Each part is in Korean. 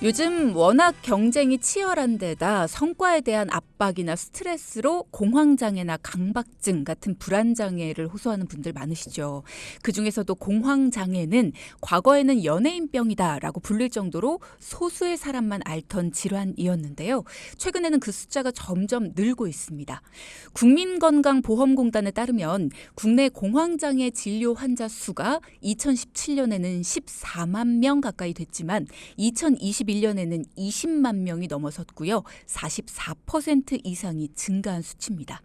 요즘 워낙 경쟁이 치열한 데다 성과에 대한 압박이나 스트레스로 공황장애나 강박증 같은 불안장애를 호소하는 분들 많으시죠. 그중에서도 공황장애는 과거에는 연예인병이다라고 불릴 정도로 소수의 사람만 앓던 질환이었는데요. 최근에는 그 숫자가 점점 늘고 있습니다. 국민건강보험공단에 따르면 국내 공황장애 진료 환자 수가 2017년에는 14만 명 가까이 됐지만 2021년에는 20만 명이 넘어섰고요. 44% 이상이 증가한 수치입니다.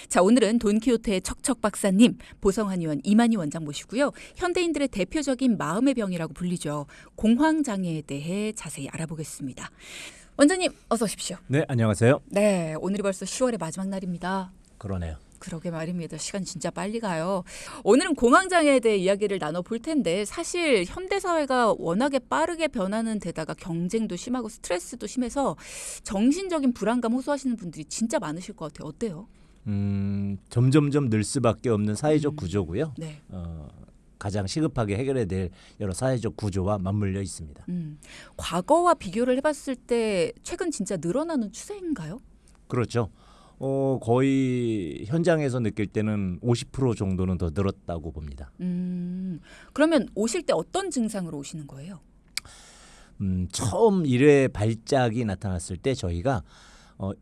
자, 오늘은 돈키호테의 척척 박사님, 보성한 의원, 이만희 원장 모시고요. 현대인들의 대표적인 마음의 병이라고 불리죠. 공황장애에 대해 자세히 알아보겠습니다. 원장님, 어서 오십시오. 네, 안녕하세요. 네, 오늘이 벌써 10월의 마지막 날입니다. 그러네요. 그러게 말입니다. 시간 진짜 빨리 가요. 오늘은 공황장애에 대해 이야기를 나눠볼 텐데 사실 현대사회가 워낙에 빠르게 변하는 데다가 경쟁도 심하고 스트레스도 심해서 정신적인 불안감 호소하시는 분들이 진짜 많으실 것 같아요. 어때요? 점점점 늘 수밖에 없는 사회적 구조고요. 네. 가장 시급하게 해결해야 될 여러 사회적 구조와 맞물려 있습니다. 과거와 비교를 해봤을 때 최근 진짜 늘어나는 추세인가요? 그렇죠. 거의 현장에서 느낄 때는 50% 정도는 더 늘었다고 봅니다. 그러면 오실 때 어떤 증상으로 오시는 거예요? 처음 1회 발작이 나타났을 때 저희가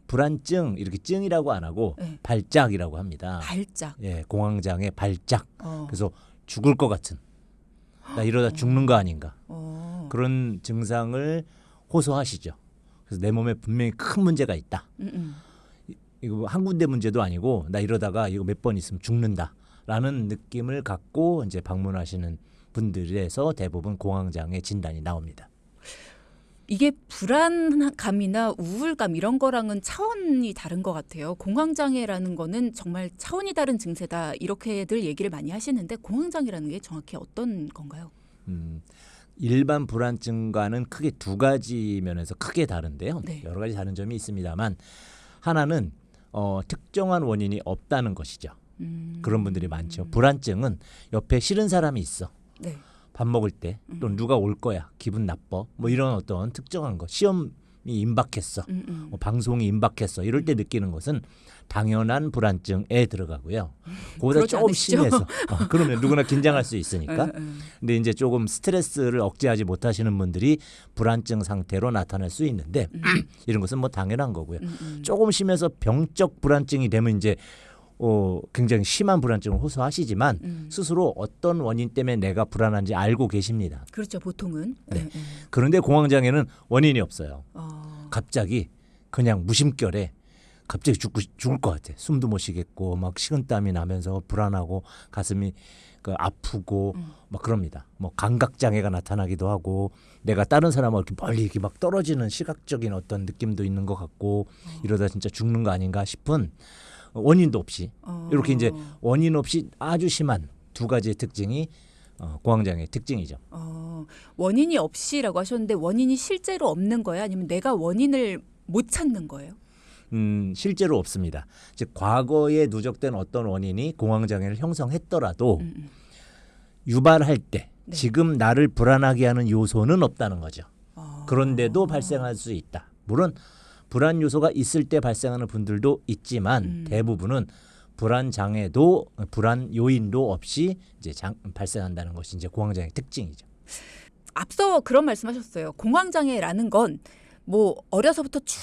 불안증 이렇게 증이라고 안 하고 네. 발작이라고 합니다. 발작. 예, 공황장애 발작. 그래서 죽을 것 같은. 나 이러다 죽는 거 아닌가. 그런 증상을 호소하시죠. 그래서 내 몸에 분명히 큰 문제가 있다. 이거 한 군데 문제도 아니고 나 이러다가 이거 몇 번 있으면 죽는다라는 느낌을 갖고 이제 방문하시는 분들에서 대부분 공황장애 진단이 나옵니다. 이게 불안감이나 우울감 이런 거랑은 차원이 다른 것 같아요. 공황장애라는 거는 정말 차원이 다른 증세다 이렇게들 얘기를 많이 하시는데 공황장애라는 게 정확히 어떤 건가요? 일반 불안증과는 크게 두 가지 면에서 크게 다른데요. 네. 여러 가지 다른 점이 있습니다만 하나는 특정한 원인이 없다는 것이죠. 그런 분들이 많죠. 불안증은 옆에 싫은 사람이 있어. 네. 밥 먹을 때 또 누가 올 거야. 기분 나빠. 뭐 이런 어떤 특정한 거. 시험이 임박했어. 방송이 임박했어. 이럴 때 느끼는 것은 당연한 불안증에 들어가고요. 그보다 조금 않으시죠? 심해서. 그러면 누구나 긴장할 수 있으니까. 근데 이제 조금 스트레스를 억제하지 못하시는 분들이 불안증 상태로 나타날 수 있는데 이런 것은 뭐 당연한 거고요. 조금 심해서 병적 불안증이 되면 이제 굉장히 심한 불안증을 호소하시지만 스스로 어떤 원인 때문에 내가 불안한지 알고 계십니다. 그렇죠. 보통은. 네. 그런데 공황장애는 원인이 없어요. 갑자기 그냥 무심결에 갑자기 죽을 것 같아. 숨도 못 쉬겠고 막 식은땀이 나면서 불안하고 가슴이 아프고 막 그럽니다. 뭐 감각장애가 나타나기도 하고 내가 다른 사람하고 이렇게 멀리 이렇게 막 떨어지는 시각적인 어떤 느낌도 있는 것 같고 이러다 진짜 죽는 거 아닌가 싶은 원인도 없이 이렇게 이제 원인 없이 아주 심한 두 가지의 특징이 공황장애의 특징이죠. 원인이 없이라고 하셨는데 원인이 실제로 없는 거예요? 아니면 내가 원인을 못 찾는 거예요? 실제로 없습니다. 즉 과거에 누적된 어떤 원인이 공황장애를 형성했더라도 유발할 때 네. 지금 나를 불안하게 하는 요소는 없다는 거죠. 그런데도 발생할 수 있다. 물론 불안 요소가 있을 때 발생하는 분들도 있지만 대부분은 불안 장애도 불안 요인도 없이 이제 발생한다는 것이 이제 공황장애의 특징이죠. 앞서 그런 말씀하셨어요. 공황장애라는 건 뭐 어려서부터 쭉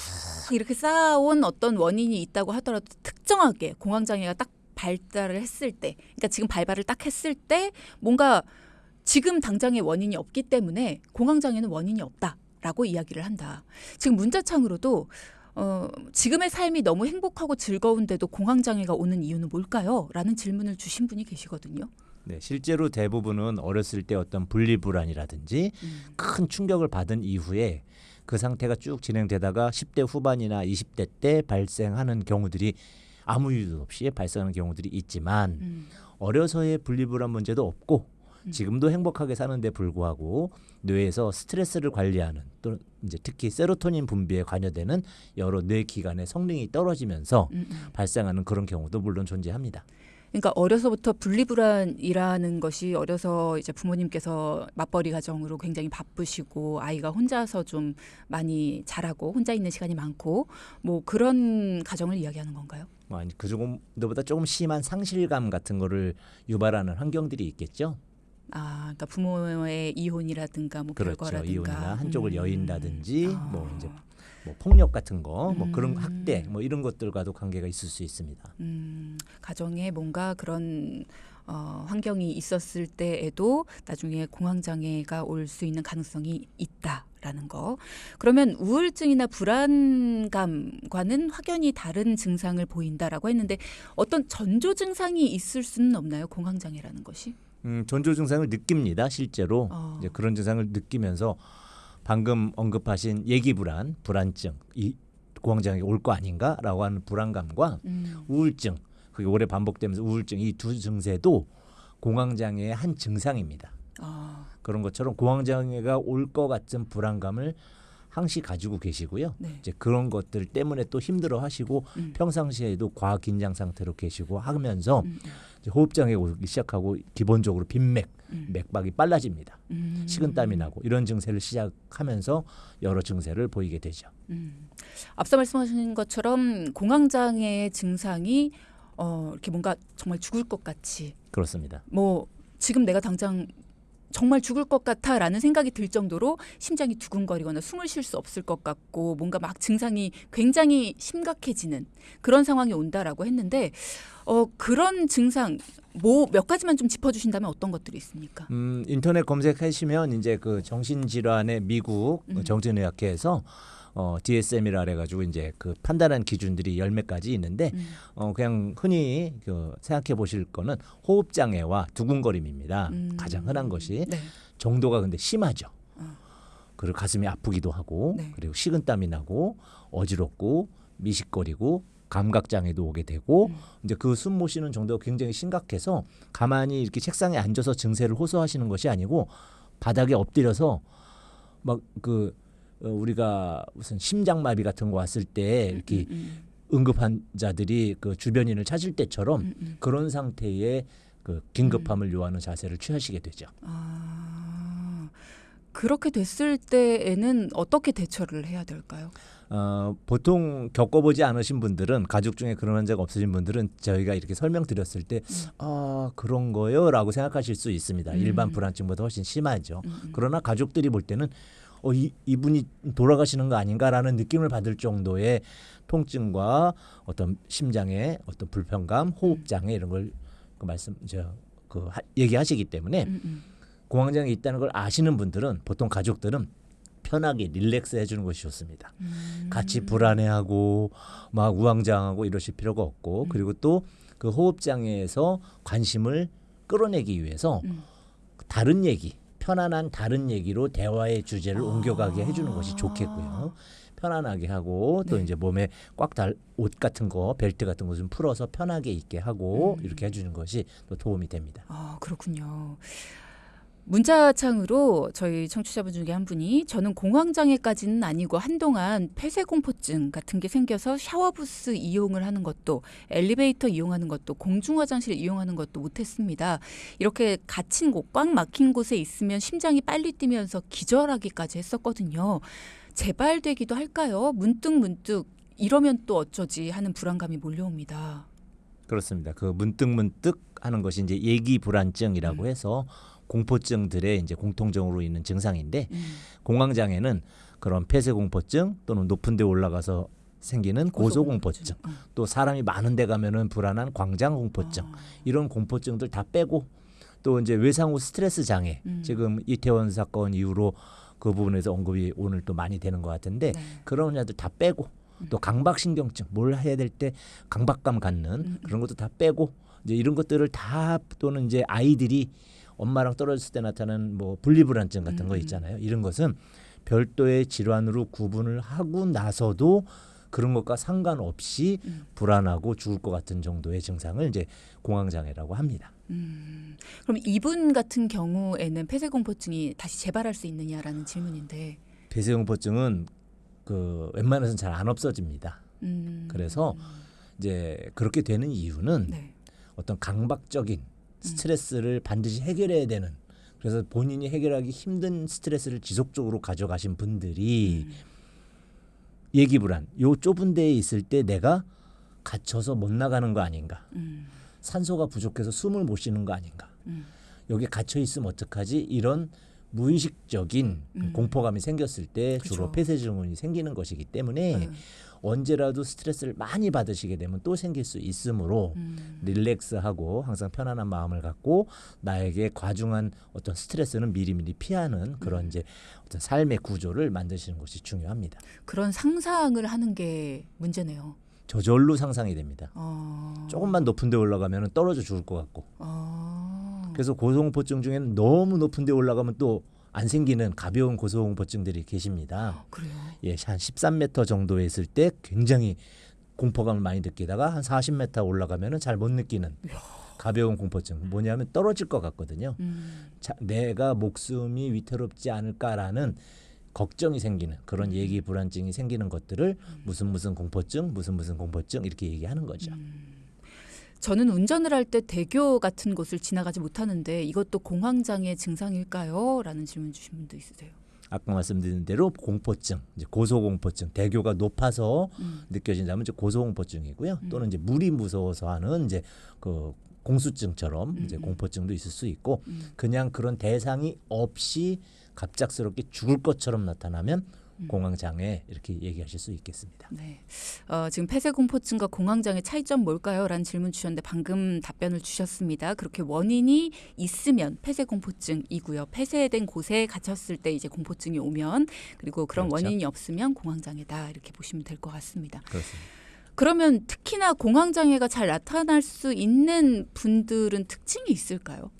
이렇게 쌓아온 어떤 원인이 있다고 하더라도 특정하게 공황장애가 딱 발달을 했을 때, 그러니까 지금 발발을 딱 했을 때 뭔가 지금 당장의 원인이 없기 때문에 공황장애는 원인이 없다라고 이야기를 한다. 지금 문자창으로도 지금의 삶이 너무 행복하고 즐거운데도 공황장애가 오는 이유는 뭘까요? 라는 질문을 주신 분이 계시거든요. 네, 실제로 대부분은 어렸을 때 어떤 분리불안이라든지 큰 충격을 받은 이후에 그 상태가 쭉 진행되다가 10대 후반이나 20대 때 발생하는 경우들이 아무 이유도 없이 발생하는 경우들이 있지만 어려서의 분리불안 문제도 없고 지금도 행복하게 사는데 불구하고 뇌에서 스트레스를 관리하는 또 이제 특히 세로토닌 분비에 관여되는 여러 뇌 기관의 성능이 떨어지면서 발생하는 그런 경우도 물론 존재합니다. 그러니까 어려서부터 분리불안이라는 것이 어려서 이제 부모님께서 맞벌이 가정으로 굉장히 바쁘시고 아이가 혼자서 좀 많이 자라고 혼자 있는 시간이 많고 뭐 그런 가정을 이야기하는 건가요? 아니 그 정도보다 조금 심한 상실감 같은 거를 유발하는 환경들이 있겠죠. 아, 그러니까 부모의 이혼이라든가 뭐 그렇죠. 별거라든가 이혼이나 한쪽을 여인다든지 아. 뭐 이제 뭐 폭력 같은 거, 뭐 그런 음. 학대, 뭐 이런 것들과도 관계가 있을 수 있습니다. 가정에 뭔가 그런 환경이 있었을 때에도 나중에 공황장애가 올 수 있는 가능성이 있다라는 거. 그러면 우울증이나 불안감과는 확연히 다른 증상을 보인다라고 했는데 어떤 전조 증상이 있을 수는 없나요? 공황장애라는 것이? 전조 증상을 느낍니다. 실제로 이제 그런 증상을 느끼면서 방금 언급하신 예기 불안, 불안증, 이 공황장애가 올 거 아닌가라고 하는 불안감과 우울증, 그게 오래 반복되면서 우울증 이 두 증세도 공황장애의 한 증상입니다. 그런 것처럼 공황장애가 올 것 같은 불안감을 항시 가지고 계시고요. 네. 이제 그런 것들 때문에 또 힘들어하시고 평상시에도 과학 긴장 상태로 계시고 하면서 이제 호흡장애가 오기 시작하고 기본적으로 빈맥, 맥박이 빨라집니다. 식은땀이 나고 이런 증세를 시작하면서 여러 증세를 보이게 되죠. 앞서 말씀하신 것처럼 공황장애의 증상이 이렇게 뭔가 정말 죽을 것 같이 그렇습니다. 뭐 지금 내가 당장 정말 죽을 것 같아라는 생각이 들 정도로 심장이 두근거리거나 숨을 쉴 수 없을 것 같고 뭔가 막 증상이 굉장히 심각해지는 그런 상황이 온다라고 했는데 그런 증상 뭐 몇 가지만 좀 짚어주신다면 어떤 것들이 있습니까? 인터넷 검색하시면 이제 그 정신질환의 미국 정신의학회에서 DSM이라 그래가지고 이제 그 판단한 기준들이 10몇 가지 있는데 그냥 흔히 그 생각해 보실 거는 호흡 장애와 두근거림입니다. 가장 흔한 것이 네. 정도가 근데 심하죠. 그리고 가슴이 아프기도 하고 네. 그리고 식은땀이 나고 어지럽고 미식거리고 감각 장애도 오게 되고 이제 그 숨 못 쉬는 정도가 굉장히 심각해서 가만히 이렇게 책상에 앉아서 증세를 호소하시는 것이 아니고 바닥에 엎드려서 막 그 우리가 무슨 심장마비 같은 거 왔을 때 이렇게 응급 환자들이 그 주변인을 찾을 때처럼 그런 상태의 그 긴급함을 요하는 자세를 취하시게 되죠. 그렇게 됐을 때에는 어떻게 대처를 해야 될까요? 보통 겪어보지 않으신 분들은 가족 중에 그런 환자가 없으신 분들은 저희가 이렇게 설명드렸을 때 그런 거요라고 생각하실 수 있습니다. 일반 불안증보다 훨씬 심하죠. 그러나 가족들이 볼 때는 이분이 돌아가시는 거 아닌가라는 느낌을 받을 정도의 통증과 어떤 심장의 어떤 불편감, 호흡장애 이런 걸 얘기하시기 때문에 공황장애 있다는 걸 아시는 분들은 보통 가족들은 편하게 릴렉스 해주는 것이 좋습니다. 같이 불안해하고 막 우왕좌왕하고 이러실 필요가 없고 그리고 또 그 호흡장애에서 관심을 끌어내기 위해서 다른 얘기 편안한 다른 얘기로 대화의 주제를 옮겨가게 해주는 것이 좋겠고요. 편안하게 하고 또 이제 몸에 꽉 달 옷 같은 거 벨트 같은 거 좀 풀어서 편하게 있게 하고 이렇게 해주는 것이 또 도움이 됩니다. 그렇군요. 문자창으로 저희 청취자분 중에 한 분이 저는 공황장애까지는 아니고 한동안 폐쇄공포증 같은 게 생겨서 샤워부스 이용을 하는 것도 엘리베이터 이용하는 것도 공중화장실 이용하는 것도 못했습니다. 이렇게 갇힌 곳, 꽉 막힌 곳에 있으면 심장이 빨리 뛰면서 기절하기까지 했었거든요. 재발되기도 할까요? 문득 이러면 또 어쩌지 하는 불안감이 몰려옵니다. 그렇습니다. 그 문득 하는 것이 이제 예기 불안증이라고 해서 공포증들의 이제 공통적으로 있는 증상인데 공황장애는 그런 폐쇄공포증 또는 높은 데 올라가서 생기는 고소공포증 또 사람이 많은 데 가면은 불안한 광장공포증 이런 공포증들 다 빼고 또 이제 외상 후 스트레스 장애 지금 이태원 사건 이후로 그 부분에서 언급이 오늘 또 많이 되는 것 같은데 그런 분야들 다 빼고 또 강박신경증 뭘 해야 될 때 강박감 갖는 그런 것도 다 빼고 이제 이런 것들을 다 또는 이제 아이들이 엄마랑 떨어졌을 때 나타나는 뭐 분리불안증 같은 거 있잖아요. 이런 것은 별도의 질환으로 구분을 하고 나서도 그런 것과 상관없이 불안하고 죽을 것 같은 정도의 증상을 이제 공황장애라고 합니다. 그럼 이분 같은 경우에는 폐쇄공포증이 다시 재발할 수 있느냐라는 질문인데 폐쇄공포증은 그 웬만해서는 잘 안 없어집니다. 그래서 이제 그렇게 되는 이유는 어떤 강박적인 스트레스를 반드시 해결해야 되는, 그래서 본인이 해결하기 힘든 스트레스를 지속적으로 가져가신 분들이 예기 불안, 요 좁은 데에 있을 때 내가 갇혀서 못 나가는 거 아닌가, 산소가 부족해서 숨을 못 쉬는 거 아닌가, 여기 갇혀 있으면 어떡하지, 이런 무의식적인 공포감이 생겼을 때 주로 그쵸. 폐쇄 증후군이 생기는 것이기 때문에 언제라도 스트레스를 많이 받으시게 되면 또 생길 수 있으므로 릴렉스하고 항상 편안한 마음을 갖고 나에게 과중한 어떤 스트레스는 미리미리 피하는 그런 이제 어떤 삶의 구조를 만드시는 것이 중요합니다. 그런 상상을 하는 게 문제네요. 저절로 상상이 됩니다. 어. 조금만 높은 데 올라가면 떨어져 죽을 것 같고. 그래서 고소공포증 중에는 너무 높은 데 올라가면 또 안 생기는 가벼운 고소공포증들이 계십니다. 그래요. 예, 한 13m 정도에 있을 때 굉장히 공포감을 많이 느끼다가 한 40m 올라가면은 잘 못 느끼는 가벼운 공포증. 뭐냐면 떨어질 것 같거든요. 내가 목숨이 위태롭지 않을까라는 걱정이 생기는 그런 예기 불안증이 생기는 것들을 무슨 공포증, 무슨 공포증 이렇게 얘기하는 거죠. 저는 운전을 할 때 대교 같은 곳을 지나가지 못하는데 이것도 공황장애 증상일까요? 라는 질문 주신 분도 있으세요. 아까 말씀드린 대로 공포증, 이제 고소공포증, 대교가 높아서 느껴진다면 이제 고소공포증이고요. 또는 이제 물이 무서워서 하는 이제 그 공수증처럼 이제 공포증도 있을 수 있고, 그냥 그런 대상이 없이 갑작스럽게 죽을 것처럼 나타나면 공황장애 이렇게 얘기하실 수 있겠습니다. 네. 지금 폐쇄공포증과 공황장애 차이점 뭘까요? 라는 질문 주셨는데 방금 답변을 주셨습니다. 그렇게 원인이 있으면 폐쇄공포증이고요. 폐쇄된 곳에 갇혔을 때 이제 공포증이 오면, 그리고 그런 그렇죠. 원인이 없으면 공황장애다 이렇게 보시면 될 것 같습니다. 그렇습니다. 그러면 특히나 공황장애가 잘 나타날 수 있는 분들은 특징이 있을까요?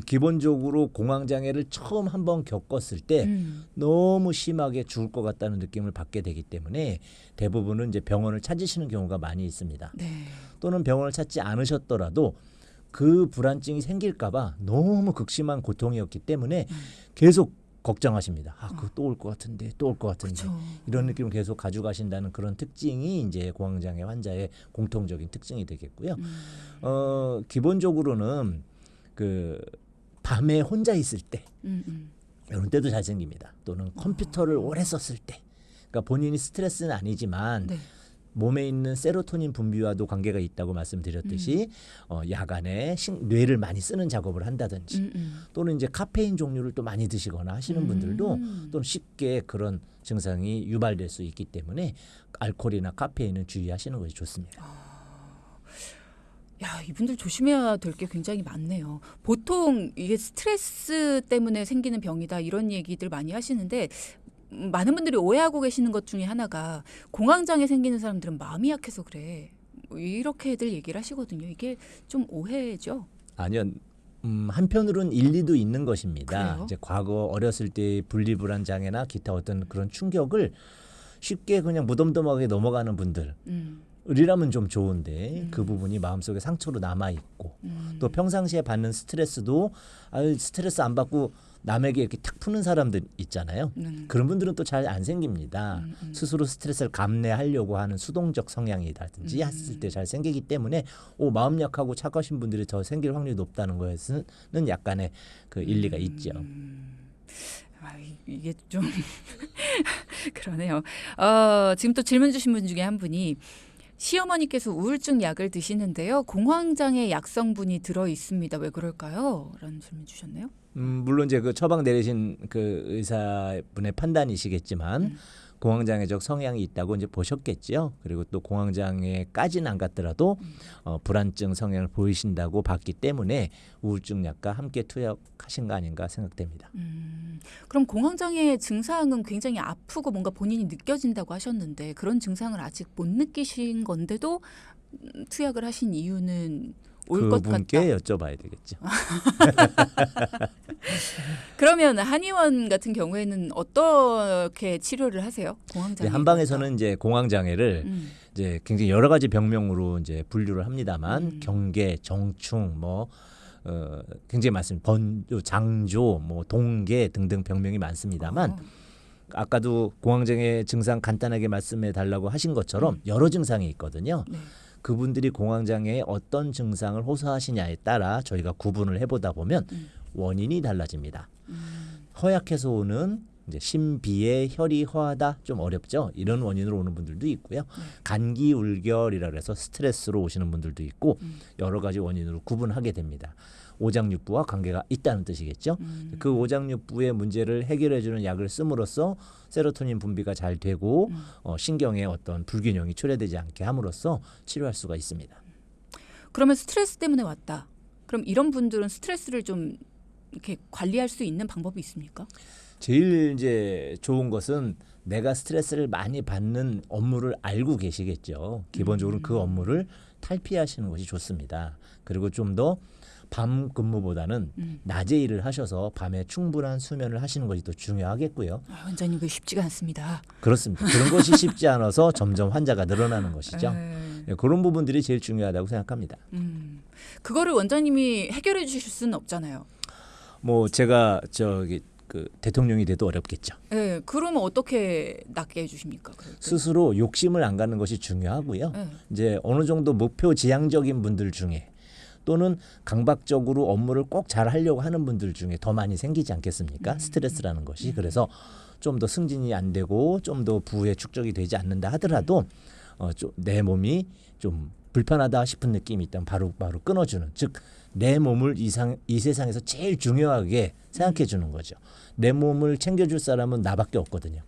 기본적으로 공황장애를 처음 한번 겪었을 때 너무 심하게 죽을 것 같다는 느낌을 받게 되기 때문에 대부분은 이제 병원을 찾으시는 경우가 많이 있습니다. 네. 또는 병원을 찾지 않으셨더라도 그 불안증이 생길까봐 너무 극심한 고통이었기 때문에 계속 걱정하십니다. 그거 또 올 것 같은데, 또 올 것 같은데. 그쵸. 이런 느낌을 계속 가져가신다는 그런 특징이 이제 공황장애 환자의 공통적인 특징이 되겠고요. 기본적으로는 그 밤에 혼자 있을 때 이런 때도 잘 생깁니다. 또는 컴퓨터를 오래 썼을 때, 그러니까 본인이 스트레스는 아니지만 네. 몸에 있는 세로토닌 분비와도 관계가 있다고 말씀드렸듯이 야간에 뇌를 많이 쓰는 작업을 한다든지 또는 이제 카페인 종류를 또 많이 드시거나 하시는 분들도 또는 쉽게 그런 증상이 유발될 수 있기 때문에 알코올이나 카페인은 주의하시는 것이 좋습니다. 야, 이분들 조심해야 될 게 굉장히 많네요. 보통 이게 스트레스 때문에 생기는 병이다 이런 얘기들 많이 하시는데 많은 분들이 오해하고 계시는 것 중에 하나가 공황장애 생기는 사람들은 마음이 약해서 그래. 이렇게들 얘기를 하시거든요. 이게 좀 오해죠. 아니요. 한편으로는 일리도 있는 것입니다. 그래요? 이제 과거 어렸을 때의 분리불안 장애나 기타 어떤 그런 충격을 쉽게 그냥 무덤덤하게 넘어가는 분들 이라면 좀 좋은데 그 부분이 마음속에 상처로 남아 있고 또 평상시에 받는 스트레스도 스트레스 안 받고 남에게 이렇게 탁 푸는 사람들 있잖아요. 그런 분들은 또 잘 안 생깁니다. 스스로 스트레스를 감내하려고 하는 수동적 성향이라든지 했을 때 잘 생기기 때문에 마음 약하고 착하신 분들이 더 생길 확률이 높다는 것에는 약간의 그 일리가 있죠. 이게 좀 그러네요. 지금 또 질문 주신 분 중에 한 분이 시어머니께서 우울증 약을 드시는데요. 공황장애 약성분이 들어 있습니다. 왜 그럴까요? 라는 질문 주셨네요. 물론 이제 그 처방 내리신 그 의사분의 판단이시겠지만 공황장애적 성향이 있다고 이제 보셨겠죠. 그리고 또 공황장애까지는 안 갔더라도 불안증 성향을 보이신다고 봤기 때문에 우울증 약과 함께 투약하신 거 아닌가 생각됩니다. 그럼 공황장애 증상은 굉장히 아프고 뭔가 본인이 느껴진다고 하셨는데 그런 증상을 아직 못 느끼신 건데도 투약을 하신 이유는 올 것 같다. 그분께 여쭤봐야 되겠죠. 그러면 한의원 같은 경우에는 어떻게 치료를 하세요? 공황장애. 한방에서는 이제 공황장애를 이제 굉장히 여러 가지 병명으로 이제 분류를 합니다만 경계, 정충, 굉장히 많습니다. 번조, 장조, 동계 등등 병명이 많습니다만 아까도 공황장애 증상 간단하게 말씀해 달라고 하신 것처럼 여러 증상이 있거든요. 네. 그분들이 공황장애에 어떤 증상을 호소하시냐에 따라 저희가 구분을 해보다 보면 원인이 달라집니다. 허약해서 오는 이제 심비에 혈이 허하다 좀 어렵죠. 이런 원인으로 오는 분들도 있고요. 간기울결이라 그래서 스트레스로 오시는 분들도 있고 여러 가지 원인으로 구분하게 됩니다. 오장육부와 관계가 있다는 뜻이겠죠. 그 오장육부의 문제를 해결해주는 약을 씀으로써 세로토닌 분비가 잘 되고 신경에 어떤 불균형이 초래되지 않게 함으로써 치료할 수가 있습니다. 그러면 스트레스 때문에 왔다. 그럼 이런 분들은 스트레스를 좀 이렇게 관리할 수 있는 방법이 있습니까? 제일 이제 좋은 것은 내가 스트레스를 많이 받는 업무를 알고 계시겠죠. 기본적으로 그 업무를 탈피하시는 것이 좋습니다. 그리고 좀 더 밤 근무보다는 낮에 일을 하셔서 밤에 충분한 수면을 하시는 것이 더 중요하겠고요. 원장님 그 쉽지가 않습니다. 그렇습니다. 그런 것이 쉽지 않아서 점점 환자가 늘어나는 것이죠. 네, 그런 부분들이 제일 중요하다고 생각합니다. 그거를 원장님이 해결해 주실 수는 없잖아요. 뭐 제가 저기 그 대통령이 돼도 어렵겠죠. 네, 그러면 어떻게 낫게 해주십니까? 스스로 욕심을 안 갖는 것이 중요하고요. 이제 어느 정도 목표 지향적인 분들 중에 또는 강박적으로 업무를 꼭 잘 하려고 하는 분들 중에 더 많이 생기지 않겠습니까? 스트레스라는 것이. 그래서 좀 더 승진이 안 되고 좀 더 부에 축적이 되지 않는다 하더라도 내 몸이 좀 불편하다 싶은 느낌이 있다면 바로 끊어주는, 즉 내 몸을 이 세상에서 제일 중요하게 생각해 주는 거죠. 내 몸을 챙겨줄 사람은 나밖에 없거든요.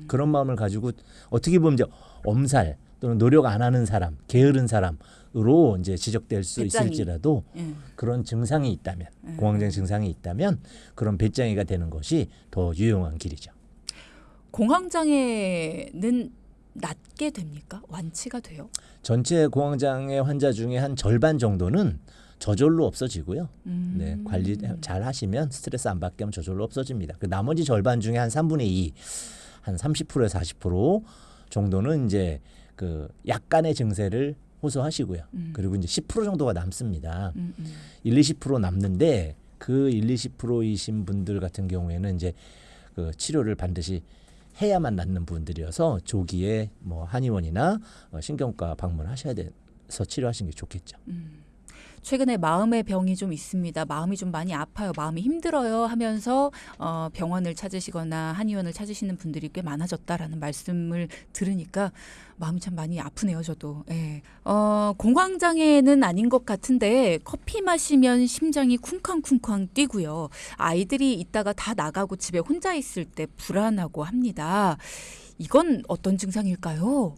그런 마음을 가지고 어떻게 보면 이제 엄살 또는 노력 안 하는 사람, 게으른 사람으로 이제 지적될 수 배짱이. 있을지라도 그런 증상이 있다면, 공황장애 증상이 있다면 그런 배짱이가 되는 것이 더 유용한 길이죠. 공황장애는 낫게 됩니까? 완치가 돼요? 전체 공황장애 환자 중에 한 절반 정도는 저절로 없어지고요. 네, 관리 잘 하시면 스트레스 안 받게 하면 저절로 없어집니다. 그 나머지 절반 중에 한 3분의 2, 한 30%에서 40% 정도는 이제 그 약간의 증세를 호소하시고요. 그리고 이제 10% 정도가 남습니다. 1-20% 남는데 그 1-20%이신 분들 같은 경우에는 이제 그 치료를 반드시 해야만 낫는 분들이어서 조기에 뭐 한의원이나 신경과 방문하셔야 돼서 치료하시는 게 좋겠죠. 최근에 마음의 병이 좀 있습니다. 마음이 좀 많이 아파요. 마음이 힘들어요 하면서 병원을 찾으시거나 한의원을 찾으시는 분들이 꽤 많아졌다라는 말씀을 들으니까 마음이 참 많이 아프네요. 저도. 예. 공황장애는 아닌 것 같은데 커피 마시면 심장이 쿵쾅쿵쾅 뛰고요. 아이들이 있다가 다 나가고 집에 혼자 있을 때 불안하고 합니다. 이건 어떤 증상일까요?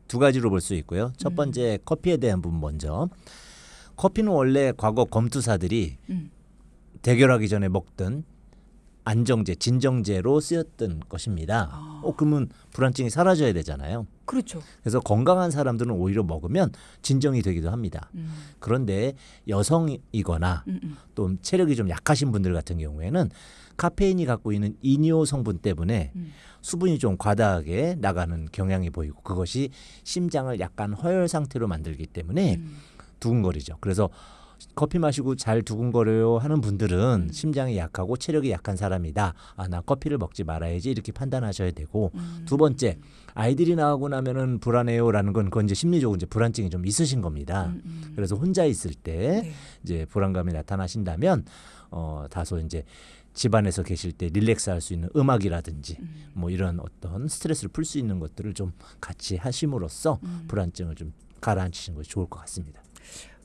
두 가지로 볼 수 있고요. 첫 번째 커피에 대한 부분 먼저. 커피는 원래 과거 검투사들이 대결하기 전에 먹던 안정제, 진정제로 쓰였던 것입니다. 그러면 불안증이 사라져야 되잖아요. 그렇죠. 그래서 건강한 사람들은 오히려 먹으면 진정이 되기도 합니다. 그런데 여성이거나 또 체력이 좀 약하신 분들 같은 경우에는 카페인이 갖고 있는 이뇨 성분 때문에 수분이 좀 과다하게 나가는 경향이 보이고 그것이 심장을 약간 허혈 상태로 만들기 때문에 두근거리죠. 그래서 커피 마시고 잘 두근거려요 하는 분들은 심장이 약하고 체력이 약한 사람이다. 나 커피를 먹지 말아야지 이렇게 판단하셔야 되고 두 번째 아이들이 나가고 나면은 불안해요라는 건 그건 이제 심리적으로 이제 불안증이 좀 있으신 겁니다. 그래서 혼자 있을 때 이제 불안감이 나타나신다면 다소 이제 집안에서 계실 때 릴렉스할 수 있는 음악이라든지 뭐 이런 어떤 스트레스를 풀 수 있는 것들을 좀 같이 하심으로써 불안증을 좀 가라앉히시는 것이 좋을 것 같습니다.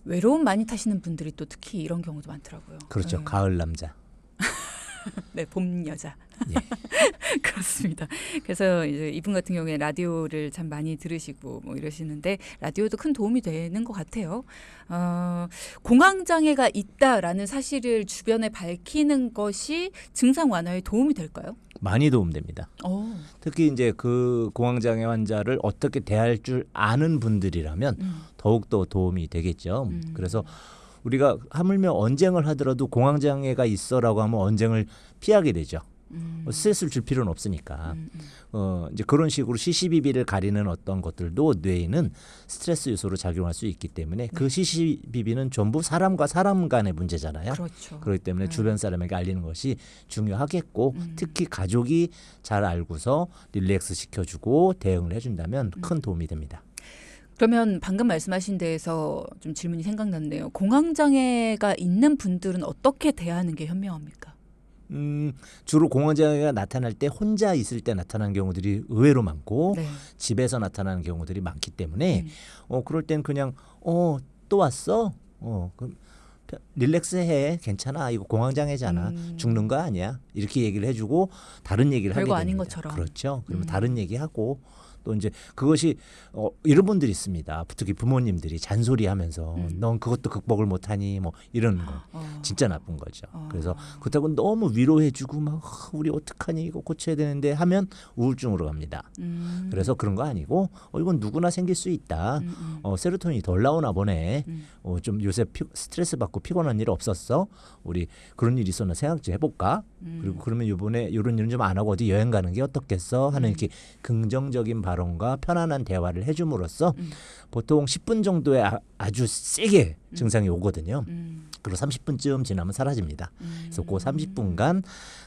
외로움 많이 타시는 분들이 또 특히 이런 경우도 많더라고요. 그렇죠. 네. 가을 남자. 네, 봄 여자. 예. 그렇습니다. 그래서 이제 이분 같은 경우에 라디오를 참 많이 들으시고 뭐 이러시는데 라디오도 큰 도움이 되는 것 같아요. 공황장애가 있다라는 사실을 주변에 밝히는 것이 증상 완화에 도움이 될까요? 많이 도움됩니다. 특히 이제 그 공황장애 환자를 어떻게 대할 줄 아는 분들이라면 더욱더 도움이 되겠죠. 그래서 우리가 하물며 언쟁을 하더라도 공황장애가 있어라고 하면 언쟁을 피하게 되죠. 스트레스를 줄 필요는 없으니까. 이제 그런 식으로 시시비비를 가리는 어떤 것들도 뇌에는 스트레스 요소로 작용할 수 있기 때문에 그 시시비비는 전부 사람과 사람 간의 문제잖아요. 그렇죠. 그렇기 때문에 주변 사람에게 알리는 것이 중요하겠고 특히 가족이 잘 알고서 릴렉스 시켜주고 대응을 해준다면 큰 도움이 됩니다. 그러면 방금 말씀하신 데에서 좀 질문이 생각났네요. 공황장애가 있는 분들은 어떻게 대하는 게 현명합니까? 주로 공황장애가 나타날 때 혼자 있을 때 나타나는 경우들이 의외로 많고 네. 집에서 나타나는 경우들이 많기 때문에 그럴 땐 그냥 또 왔어? 그럼 릴렉스해. 괜찮아. 이거 공황장애잖아. 죽는 거 아니야. 이렇게 얘기를 해주고 다른 얘기를 하게 별거 됩니다. 아닌 것처럼. 그렇죠. 그러면 다른 얘기하고 또 이제 그것이 이런 분들이 있습니다. 특히 부모님들이 잔소리하면서 넌 그것도 극복을 못하니 뭐 이러는 거 진짜 나쁜 거죠. 그래서 그렇다고 너무 위로해주고 막 우리 어떡하니 이거 고쳐야 되는데 하면 우울증으로 갑니다. 그래서 그런 거 아니고 이건 누구나 생길 수 있다. 세로토닌이 덜 나오나 보네. 좀 요새 스트레스 받고 피곤한 일 없었어? 우리 그런 일 있었나 생각 좀 해볼까? 그리고 그러면 이번에 이런 일은 좀 안 하고 어디 여행 가는 게 어떻겠어? 하는 이렇게 긍정적인 발언과 편안한 대화를 해줌으로써 보통 10분 정도의 아주 세게 증상이 오거든요. 그리고 30분쯤 지나면 사라집니다. 그래서 그 30분간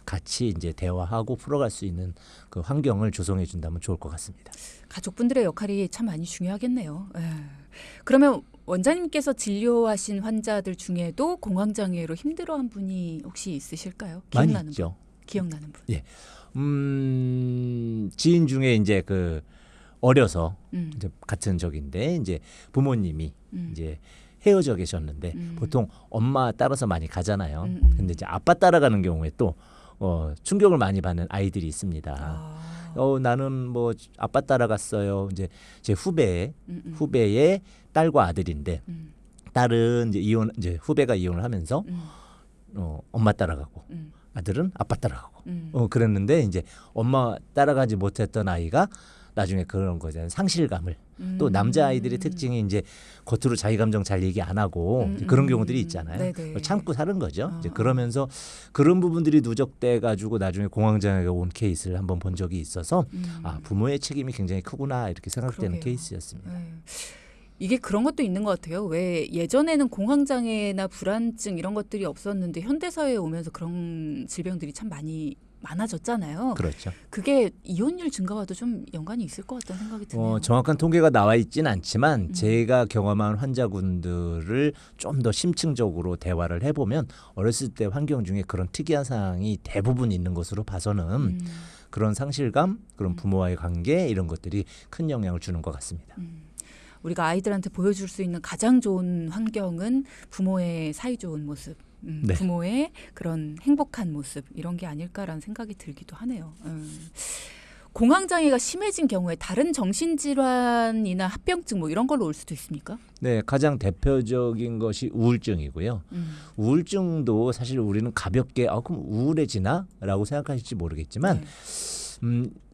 같이 이제 대화하고 풀어갈 수 있는 그 환경을 조성해 준다면 좋을 것 같습니다. 가족분들의 역할이 참 많이 중요하겠네요. 그러면 원장님께서 진료하신 환자들 중에도 공황장애로 힘들어한 분이 혹시 있으실까요? 많이 기억나는 있죠. 분? 기억나는 분? 예. 지인 중에 이제 그 어려서 이제 같은 적인데 이제 부모님이 이제 헤어져 계셨는데 보통 엄마 따라서 많이 가잖아요. 근데 이제 아빠 따라가는 경우에 또 충격을 많이 받는 아이들이 있습니다. 나는 뭐 아빠 따라갔어요. 이제 제 후배의 딸과 아들인데 딸은 이제 후배가 이혼을 하면서 엄마 따라가고 아들은 아빠 따라가고 그랬는데 이제 엄마 따라가지 못했던 아이가 나중에 그런 거잖아요. 상실감을. 또 남자 아이들의 특징이 이제 겉으로 자기 감정 잘 얘기 안 하고 그런 경우들이 있잖아요. 네네. 참고 사는 거죠. 이제 그러면서 그런 부분들이 누적돼 가지고 나중에 공황장애가 온 케이스를 한번 본 적이 있어서 부모의 책임이 굉장히 크구나 이렇게 생각되는 그러게요. 케이스였습니다. 이게 그런 것도 있는 것 같아요. 왜 예전에는 공황장애나 불안증 이런 것들이 없었는데 현대사회에 오면서 그런 질병들이 참 많아졌잖아요. 그렇죠. 그게 이혼율 증가와도 좀 연관이 있을 것 같다는 생각이 드네요. 정확한 통계가 나와 있지는 않지만 제가 경험한 환자분들을 좀 더 심층적으로 대화를 해보면 어렸을 때 환경 중에 그런 특이한 상황이 대부분 있는 것으로 봐서는 그런 상실감, 그런 부모와의 관계 이런 것들이 큰 영향을 주는 것 같습니다. 우리가 아이들한테 보여줄 수 있는 가장 좋은 환경은 부모의 사이좋은 모습, 네. 부모의 그런 행복한 모습 이런 게 아닐까라는 생각이 들기도 하네요. 공황장애가 심해진 경우에 다른 정신질환이나 합병증 뭐 이런 걸로 올 수도 있습니까? 네, 가장 대표적인 것이 우울증이고요. 우울증도 사실 우리는 가볍게 그럼 우울해지나라고 생각하실지 모르겠지만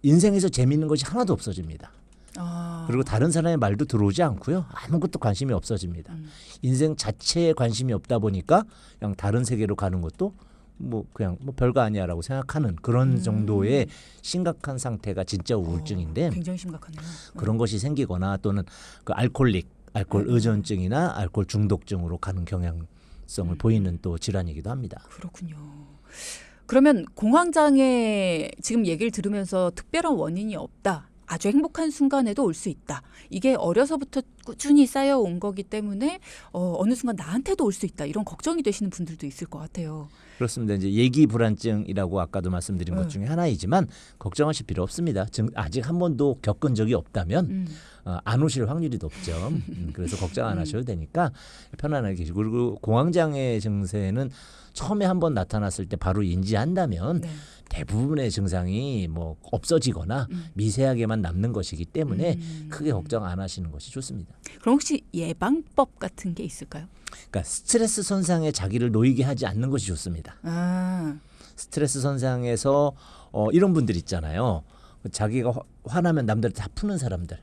인생에서 재미있는 것이 하나도 없어집니다. 그리고 다른 사람의 말도 들어오지 않고요. 아무것도 관심이 없어집니다. 인생 자체에 관심이 없다 보니까 그냥 다른 세계로 가는 것도 그냥 별거 아니야라고 생각하는 그런 정도의 심각한 상태가 진짜 우울증인데 굉장히 심각하네요. 그런 것이 생기거나 또는 그 알코올 의존증이나 알코올 중독증으로 가는 경향성을 보이는 또 질환이기도 합니다. 그렇군요. 그러면 공황장애 지금 얘기를 들으면서 특별한 원인이 없다. 아주 행복한 순간에도 올 수 있다. 이게 어려서부터 꾸준히 쌓여온 거기 때문에 어느 순간 나한테도 올 수 있다. 이런 걱정이 되시는 분들도 있을 것 같아요. 그렇습니다. 이제 예기 불안증이라고 아까도 말씀드린 것 중에 하나이지만 걱정하실 필요 없습니다. 아직 한 번도 겪은 적이 없다면 안 오실 확률이 높죠. 그래서 걱정 안 하셔도 되니까 편안하게 계시고 그리고 공황장애 증세는 처음에 한 번 나타났을 때 바로 인지한다면 대부분의 증상이 없어지거나 미세하게만 남는 것이기 때문에 크게 걱정 안 하시는 것이 좋습니다. 그럼 혹시 예방법 같은 게 있을까요? 그러니까 스트레스 선상에 자기를 놓이게 하지 않는 것이 좋습니다. 스트레스 선상에서 이런 분들 있잖아요. 자기가 화나면 남들 다 푸는 사람들.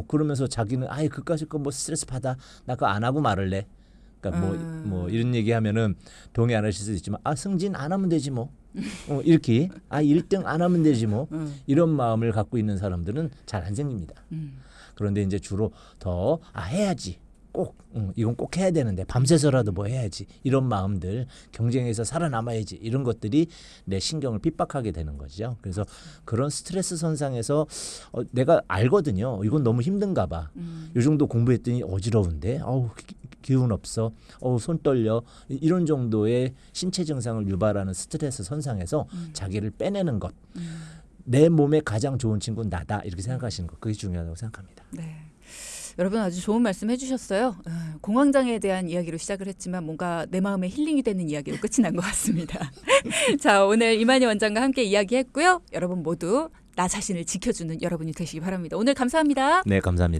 그러면서 자기는 그까짓 거 스트레스 받아 나 그거 안 하고 말을래. 그러니까 이런 얘기하면은 동의 안 하실 수도 있지만 승진 안 하면 되지 뭐. 이렇게 1등 안 하면 되지 뭐. 이런 마음을 갖고 있는 사람들은 잘 안 생깁니다. 그런데 이제 주로 더 해야지. 이건 꼭 해야 되는데 밤새서라도 뭐 해야지 이런 마음들 경쟁에서 살아남아야지 이런 것들이 내 신경을 핍박하게 되는 거죠. 그래서 그런 스트레스 선상에서 내가 알거든요. 이건 너무 힘든가 봐. 요 정도 공부했더니 어지러운데 기운 없어. 손 떨려. 이런 정도의 신체 증상을 유발하는 스트레스 선상에서 자기를 빼내는 것. 내 몸에 가장 좋은 친구는 나다. 이렇게 생각하시는 것. 그게 중요하다고 생각합니다. 네. 여러분 아주 좋은 말씀 해주셨어요. 공황장애에 대한 이야기로 시작을 했지만 뭔가 내 마음에 힐링이 되는 이야기로 끝이 난 것 같습니다. 자, 오늘 이만희 원장과 함께 이야기했고요. 여러분 모두 나 자신을 지켜주는 여러분이 되시기 바랍니다. 오늘 감사합니다. 네, 감사합니다.